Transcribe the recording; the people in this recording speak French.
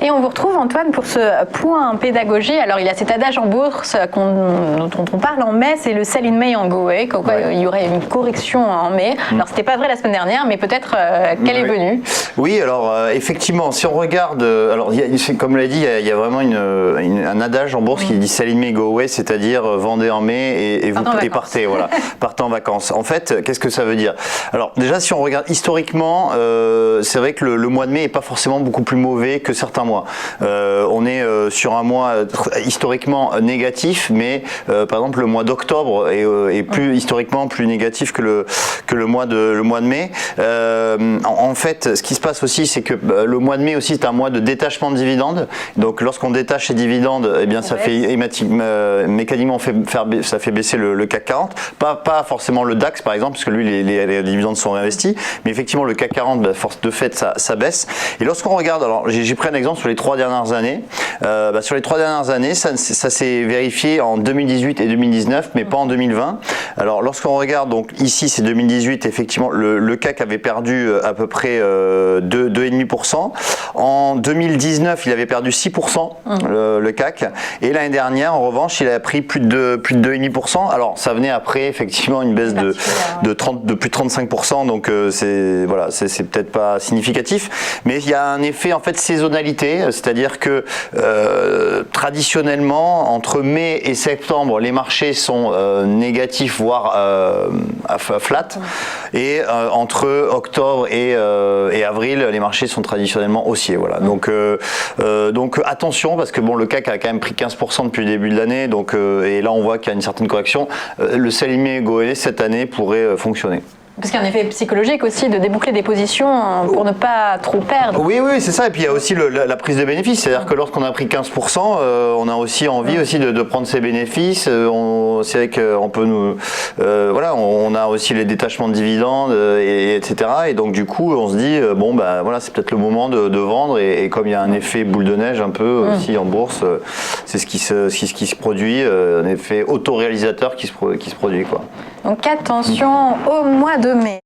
Et on vous retrouve, Antoine, pour ce point pédagogie. Alors, il y a cet adage en bourse dont on parle en mai, c'est le sell in May and go away, comme quoi il y aurait une correction en mai. Alors, c'était pas vrai la semaine dernière, mais peut-être qu'elle est venue. Oui, alors effectivement, si on regarde, alors comme l'a dit, il y a vraiment un adage en bourse qui dit sell in May, go away, c'est-à-dire vendez en mai et vous partez, voilà, partez en vacances. En fait, qu'est-ce que ça veut dire? Alors déjà, si on regarde historiquement, c'est vrai que le mois de mai est pas forcément beaucoup plus mauvais que certains mois. On est sur un mois historiquement négatif, mais par exemple le mois d'octobre est plus historiquement plus négatif que le mois de mai. En fait, ce qui se passe aussi, c'est que le mois de mai aussi c'est un mois de détachement de dividendes. Donc lorsqu'on détache ces dividendes, eh bien ça fait mécaniquement ça fait baisser le CAC 40. Pas forcément le DAX par exemple, parce que lui les dividendes sont réinvestis, mais effectivement le CAC 40, force de fait, ça baisse. Et lorsqu'on regarde, alors j'ai pris un exemple sur les 3 dernières années. Sur les 3 dernières années, ça s'est vérifié en 2018 et 2019, mais pas en 2020. Alors lorsqu'on regarde, donc ici c'est 2018, effectivement le CAC avait perdu à peu près 2,5%. En 2019, il avait perdu 6%, le CAC. Et l'année dernière, en revanche, il a pris plus de 2,5%. Alors ça venait après effectivement une baisse de plus de 35%, donc c'est peut-être pas significatif, mais il y a un effet en fait saisonnalité, c'est-à-dire que traditionnellement entre mai et septembre les marchés sont négatifs voire flat, et entre octobre et avril les marchés sont traditionnellement haussiers, voilà. Donc attention, parce que bon, le CAC a quand même pris 15% depuis le début de l'année, donc et là on voit qu'il y a une certaine correction. Le sell in May go away cette année pourrait fonctionner. Parce qu'il y a un effet psychologique aussi de déboucler des positions pour ne pas trop perdre. Oui, c'est ça. Et puis il y a aussi la prise de bénéfices. C'est-à-dire que lorsqu'on a pris 15%, on a aussi envie aussi de prendre ses bénéfices. C'est vrai qu'on peut on a aussi les détachements de dividendes, etc. Et donc du coup, on se dit, c'est peut-être le moment de vendre. Et comme il y a un effet boule de neige un peu aussi en bourse, c'est ce qui se produit, un effet autoréalisateur qui se produit, quoi. Donc attention au mois de mai.